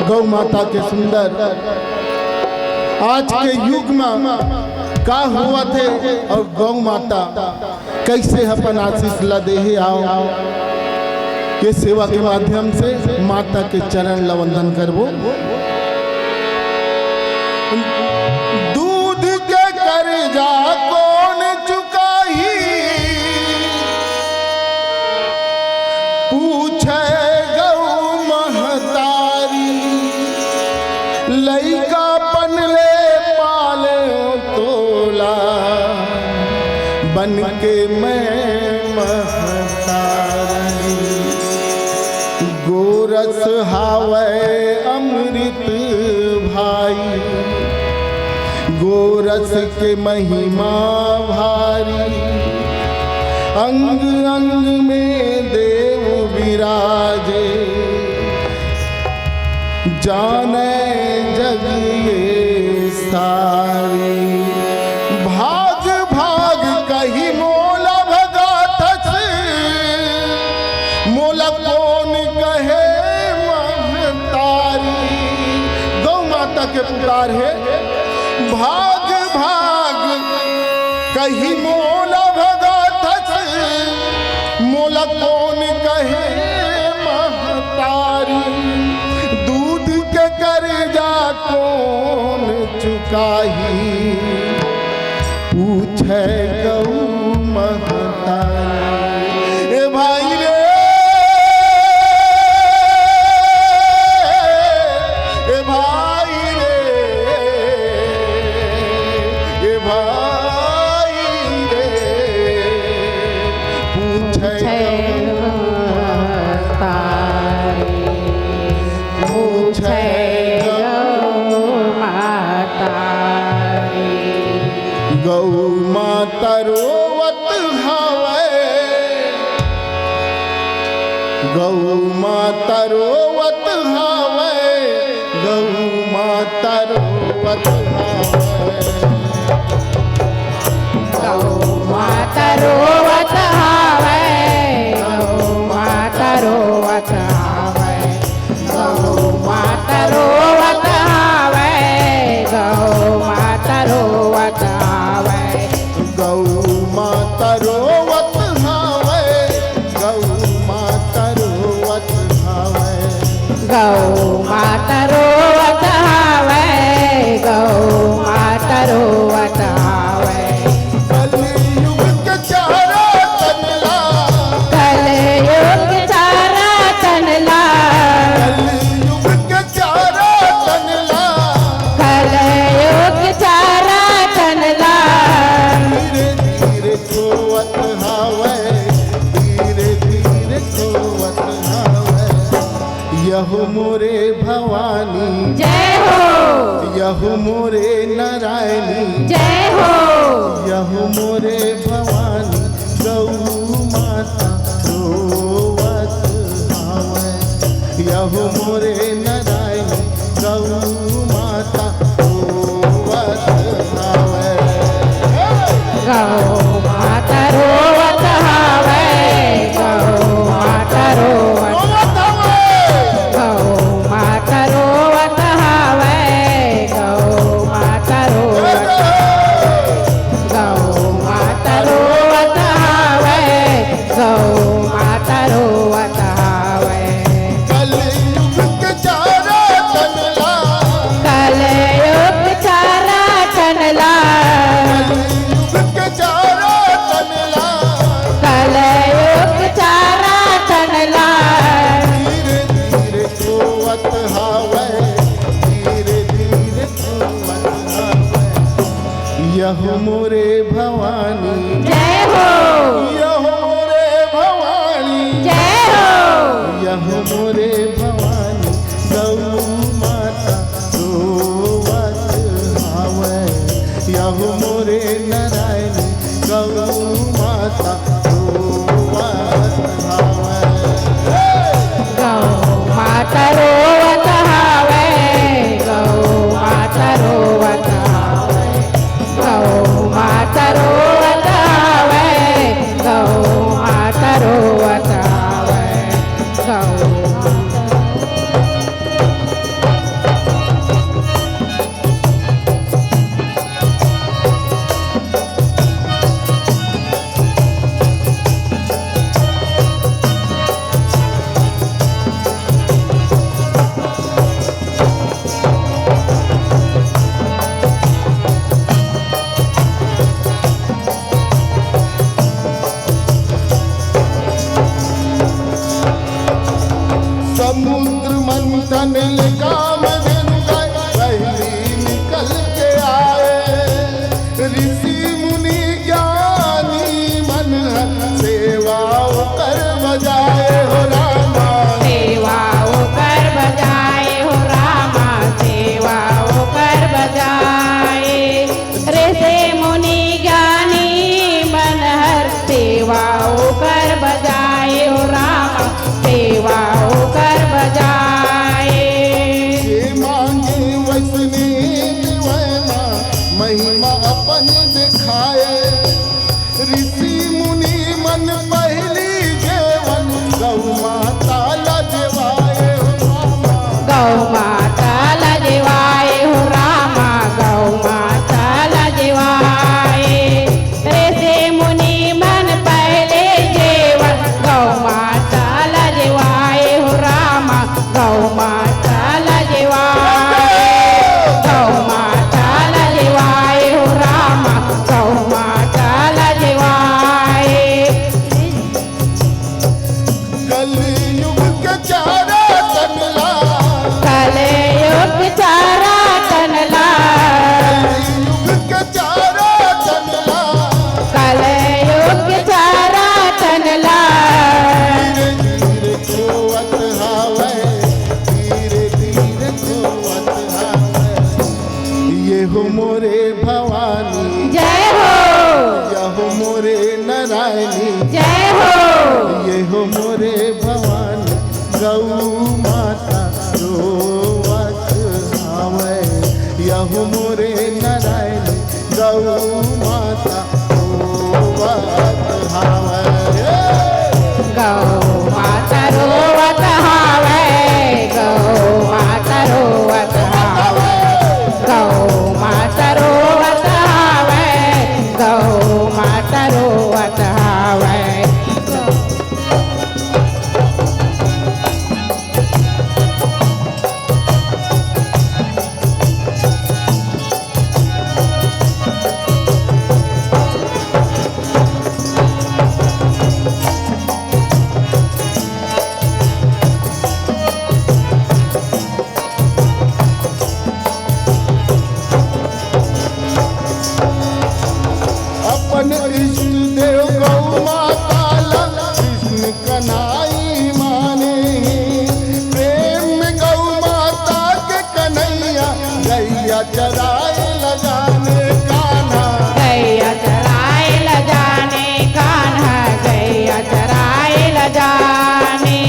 गौ माता के सुंदर आज के युग में का हुआ थे और गौ माता कैसे अपन आशीष ला दे आओ ये सेवा के माध्यम से माता के चरण ला वंदन करबो। दूध के कर्जा कौन चुकाही पूछे गौ महतारी लइका पनले पाले तोला बन के मैं महतारी गोरस हावे अमृत भाई गोरस के महिमा भारी अंग अंग में देव विराजे जाने जग ये सारी भाग भाग कही मोला भगात मोला कौन कहे महतारी। गौ माता के पुकार है भाग भाग कही मोला भगात मोला कौन कहे महतारी दूध के कर्जा कौन चुकाही पूछे गौ महतारी। ए भाई रे ए भाई रे ए भाई रे पूछे गौ माता रोवत हवे गौ माता रोवत हवे गौ माता रोवत हवे गौ माता रोवत हवे गौ माता रोवत हवे गौ माता रोवत हवे गौ माता रोवत हवे गौ माता रोवत हवे गौ माता रोवत हवे गौ माता रोवत हवे गौ माता रोवत हवे कलयुग के चारा तनला कलयुग चारा तनला कलयुग के चारा तनला कलयुग चारा तनला धीरे धीरे खोवत हवे धीरे धीरे खोवत हवे यहो मोरे भवानी जय हो यहो मोरे नारायणी जय हो यहो मोरे भवानी गौ माता रोवत हवे यहो मोरे नारायणी गौ माता रोवत हवे गौ माता रोवत हवे गौ माता रोवत गौ माता रोवत हवे गौ माता रोवत गौ माता रोवत हवे गौ माता रोवत हवे कलयुग के चारा तनला कलयुग चारा तनला कलयुग के चारा तनला कलयुग चारा तनला धीरे धीरे खोवत हवे धीरे धीरे खोवत हवे यहो मोरे भवानी जय हो यहो मोरे भवानी जय हो यहो मोरे भवानी गौ माता रोवत हवे यहो मोरे नारायणी गौ माता रोवत हवे गौ माता रोवत हवे गौ माता रोवत हवे गौ माता रोवत हवे गौ माता रोवत हवे गौ कामधेनु गाय पहली निकल के आए। ऋषि मुनि ज्ञानी मन सेवा कर बजाए हो रामा। सेवा कर बजाए हो रामा, सेवा कर बजाए। ऋषि मुनि ज्ञानी मनहर सेवा कर बजाए हो रामा, सेवा कर बजाए। ये मांगे वैसने दीवाना महिमा अपन दिखाए। ऋषि मुनि मन पहली जेवन गौ माता लजवाए हो रामा। गौ माता लजवाए हो रामा, गौ माता लजवाए। ऋषि मुनि मन पहले जेवन गौ माता लजवाए हो रामा, गौ माता लजवाए। गौ माता लजवाए हो रामा, गौ माता लजवाए। कलयुग के चारा तनला, कलयुग चारा तनला, कलयुग के चारा तनला। कलयुग चारा तनला। धीरे धीरे खोवत हावे, धीरे धीरे खोवत हावे। ये हो मोरे भवानी, जय हो, यहो मोरे नारायणी। जय हो, ये हो मोरे भवानी गौ माता रोवत हावे। यहो मोरे नारायणी गौ माता रोवत हावे। गौ माता रोवत हावे, गौ माता रोवत हावे। गौ माता रोवत हावे, गौ माता रोवत हावे। अपन इष्ट देव गौ माता ला कृष्ण कन्हई माने। प्रेम में गौ माता के कन्हैया गैया चराए लगाने कान्हा। गैया चराए ल जाने कान्हा, गैया चराए ल जाने।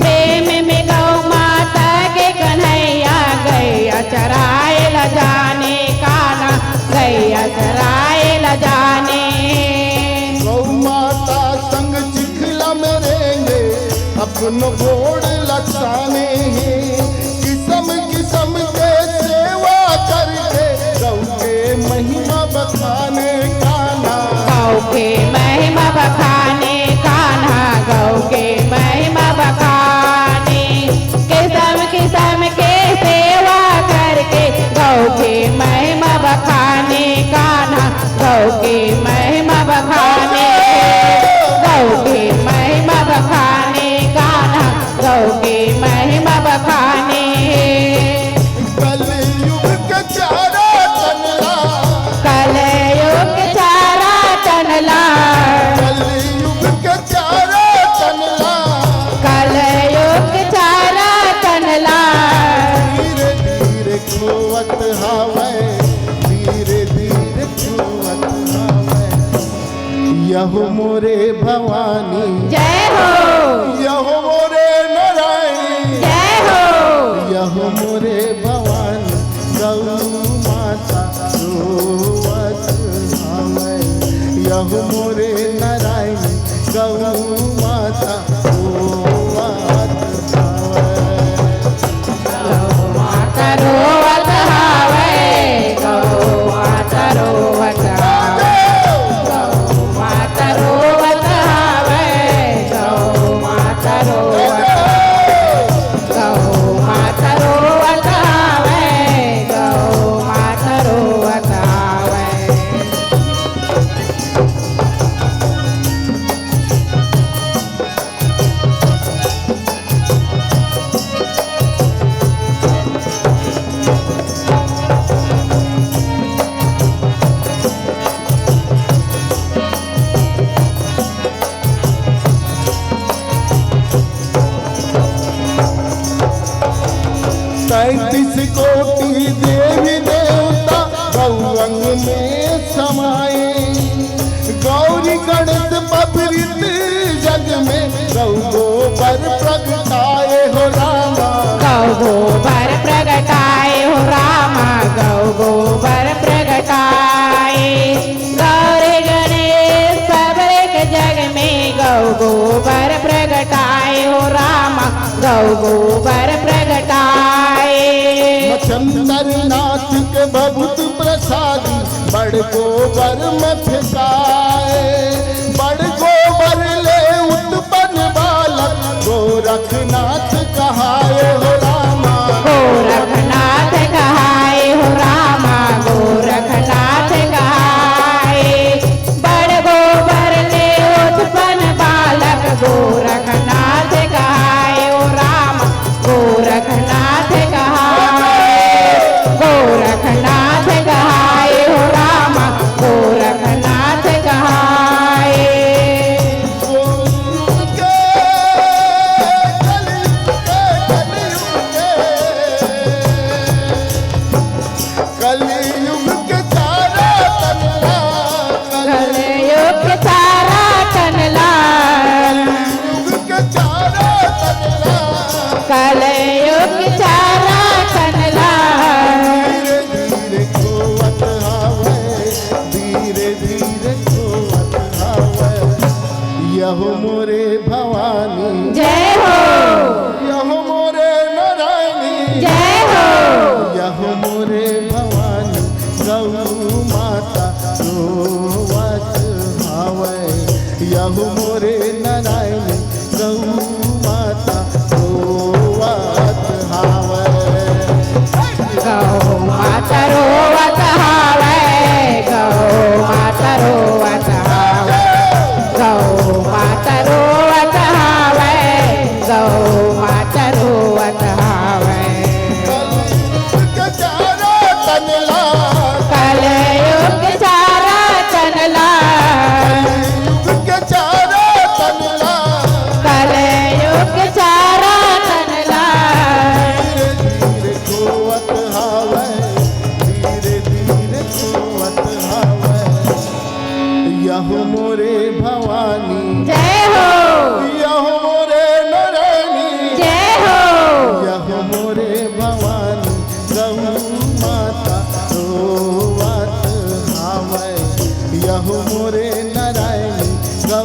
प्रेम में गौ माता के कन्हैया गैया चराए ल जाने कान्हा, गैया चराए ल जाने। गौ माता संग चिखला में रहेंगे अपनो गोड़ लक्षाने। किस्म किस्म के सेवा करके गौ के महिमा बखाने कान्हा। गौ के महिमा बखाने कान्हा, गौ के महिमा बखाने। किस्म किस्म के सेवा करके गौ के महिमा बखाने कान्हा, गौ के महिमा बखाने। गौ के महिमा बखाने कान्हा, गौ के महिमा बखाने। कलयुग के चारा तनला, कलयुग चारा तनला, कलयुग के चारा तनला। कलयुग चारा तनला। धीरे धीरे खोवत हावे, धीरे धीरे खोवत हावे। यहो मोरे भवानी, जय हो, यहो मोरे नारायणी। जय हो, यहो मोरे भवानी गौ माता रोवत हावे। यहो मोरे नारायणी गौ माता रोवत हावे। गौ माता रोवत हावे, गौ माता रोवत हावे। गौ माता रोवत हावे, गौ माता रोवत हावे। गौ माता रोवत हावे, गौ माता रोवत हावे। 35 कोटि देवी देवता गौरंग में समाये। गौरी गणेश पबरित जग में गौ गोबर प्रगटाए हो रामा। गौ गोबर प्रगटाए हो रामा, गौ गोबर प्रगटाए। गौरी गणेश सबरेक जग में गौ गोबर प्रगटाए हो रामा, गौ गोबर प्रगटाए। मचंदर नाथ के बहुत प्रसादी बड़ गोबर में फेंकाए। बड़ गोबर ले उत्पन्न बालक गोरखनाथ कहाए हो रामा। गोरखनाथ कहाए हो रामा, गोरखनाथ कहाए। बड़ गोबर ले उत्पन्न बालक गोरखनाथ कहाए हो रामा, गोरखनाथ कहाए। गोरखनाथ कहाए हो रामा, गोरखनाथ कहाए। कलयुग के तारा तनला, कलयुग तारा तनला, कलयुग के तारा तनला। कलयुग तारा तनला। धीरे धीरे खोवत हावे, धीरे धीरे खोवत हावे। यहो मोरे भवानी, जय हो, यहो मोरे नारायणी, जय हो। यहो मोरे भवानी गौ माता रोवत हावे। यहो मोरे नारायणी गौ माता रोवत हावे। गौ माता रोवत हावे, गौ माता रोवत हावे। गौ माता रोवत हावे, गौ माता रोवत हावे। कलयुग के चारा तनला, कलयुग चारा तनला, कलयुग के चारा तनला। कलयुग चारा तनला। धीरे धीरे खोवत हावे, धीरे धीरे खोवत हावे। यहो मोरे भवानी, जय हो, यहो मोरे नारायणी, जय हो। यहो मोरे भवानी गौ माता रोवत हावे। यहो मोरे नारायणी गौ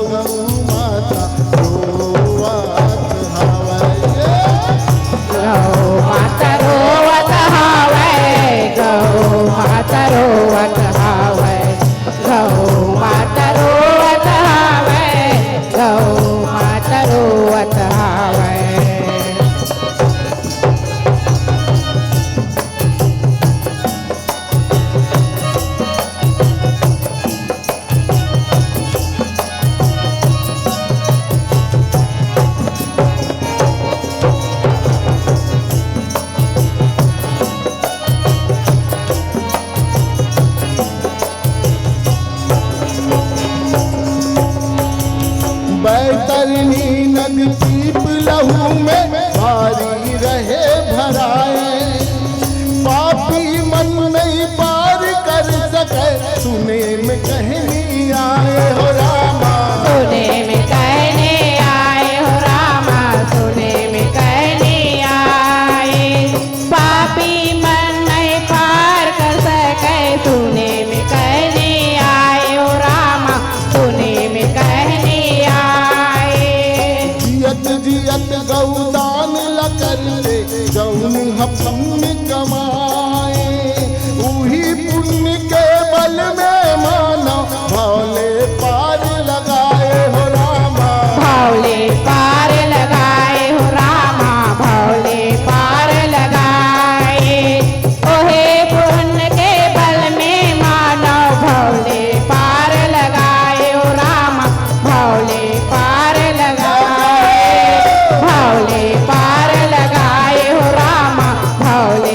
माता रोवत हावे। गौ माता रोवत हावे, गौ माता रोवत हावे। गौ माता रोवत हावे, गौ माता रोवत हावे। बैतरनी नदी पीप लहू में भारी रहे भराए। पापी मन नहीं पार कर सके, सुने में कहनी आए हो रामा। सुने में कहने आए हो रामा, सुने में कहने आए। पापी मन नहीं पार कर सके, सुने में कहने आए हो रामा, सुने में कहने आए। जियत जियत गौदान ल कर ले, गौन पुण्य कमाए। उही पुण्य के बल में माना भोले पार लगाए हो रामा। भौले पार लगाए हो रामा, भौले पार लगाए। ओहे पुण्य के बल में मानव भौले पार लगाए हो रामा, भौले पार लगाए। भौले पार लगाए हो रामा, भौले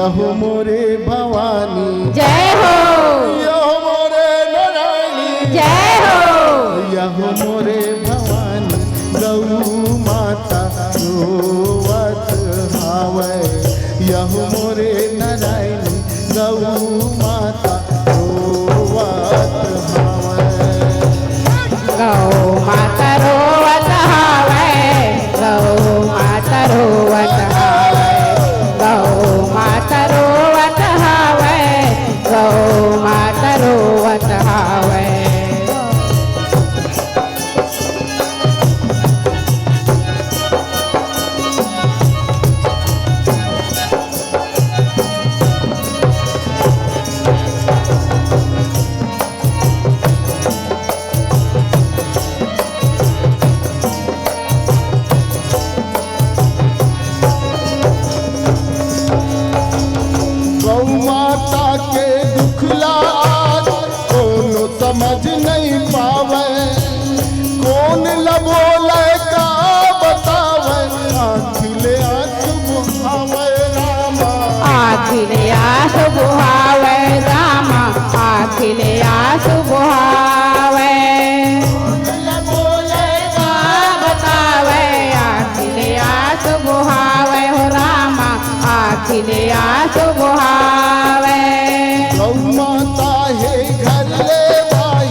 यहो मोरे भवानी, जय हो, यहो मोरे नारायणी, जय हो, यहो मोरे भवानी, गौ माता रोवत हावै, यहो मोरे नारायणी, गौ माता रोवत हावै। गौ माता रोवत हावै, गौ माता रोवत हावै, गौ माता रोवत हावै, गौ माता रोवत हावै। गौ माता के दुखला आज कोनो समझ नहीं पावे, कौन लबोले का बतावे, आखिले आंख बुहावे रामा, आखिले आस बुहावे रामा, आखिले आस बुहावे, लबोले का बतावे, आखिले आस बुहावे हो रामा, आखिले आस बुहावे। गौ माता है घर ले भाई,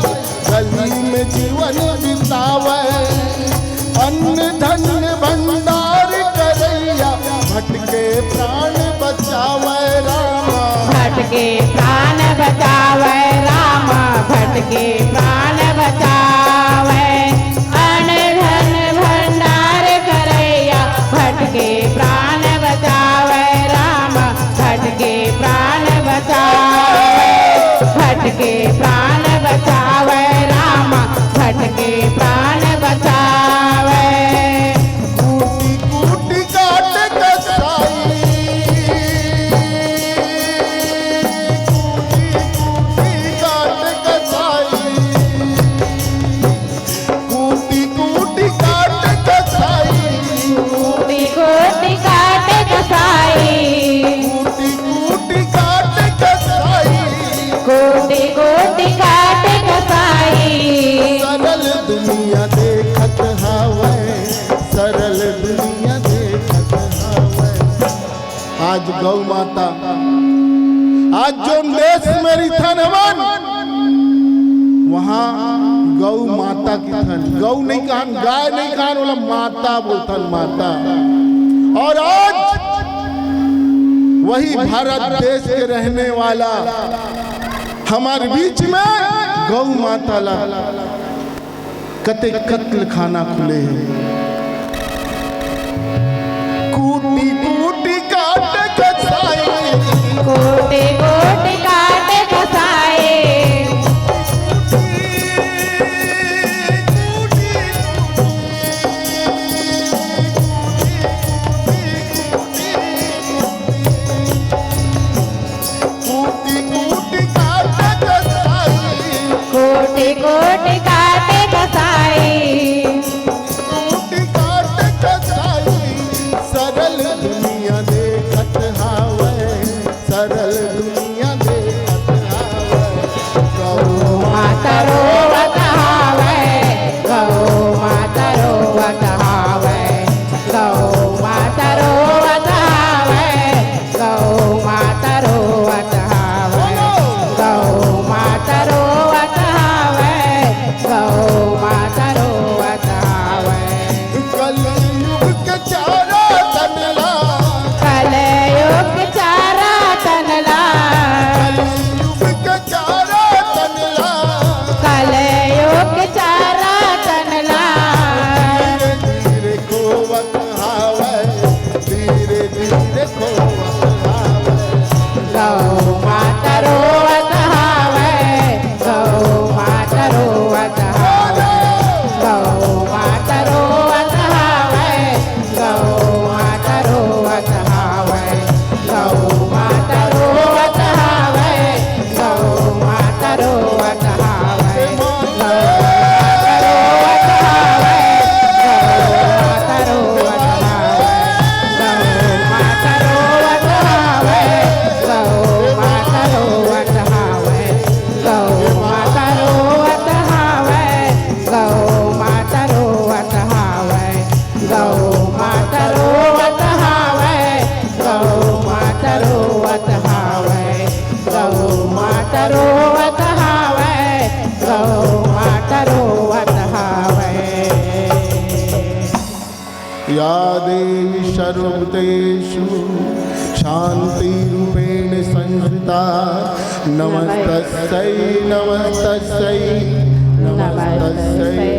गली में जीवन बितावे, अन्न धन भंडार करैया, भटके प्राण बचावे रामा, भटके प्राण बचावे रामा, भटके प्राण बचावे, अन्न धन भंडार करैया, भटके प्राण बचावे रामा, भटके प्राण बचावे, भटके प्राण बचावे रामा, भटके प्राण बचावे। कूटी कूटी काट कसाई, कूटी कूटी काट कसाई, कूटी कूटी काट कसाई, कूटी कूटी काट कूटी कूटी कसाई, काट कसाई, कोटि कोटि काट कसाई। सरल दुनिया देखत हावै, सरल दुनिया देखत हावै। आज गौ माता, आज जो देश मेरी थनवन, वहाँ गौ माता की थन, गौ नहीं कहन, गाय नहीं कहन, बोला माता बोलथन, माता। और आज वही भारत देश के रहने वाला हमारे बीच में गौ माता ला कते कत्ल खाना खुले हैं। कूटी कूटी काट कसाई, कोटि कोटि काट कसाई, कूटी कूटी काट कसाई, कोटि कोटि काट कसाई, कूटी काट कसाई। सरल दुनिया देखत हावै, सरल दुनिया देखत हावै। गौ माता रोवत हावै, गौ माता रोवत हावै, गौ माता रोवत हावै, गौ माता रोवत हावै, गौ माता रोवत हावै, गौ या देवी सर्वभूतेषु शान्तिरूपेण संस्थिता नमस्तस्यै नमस्तस्यै नमस्तस्यै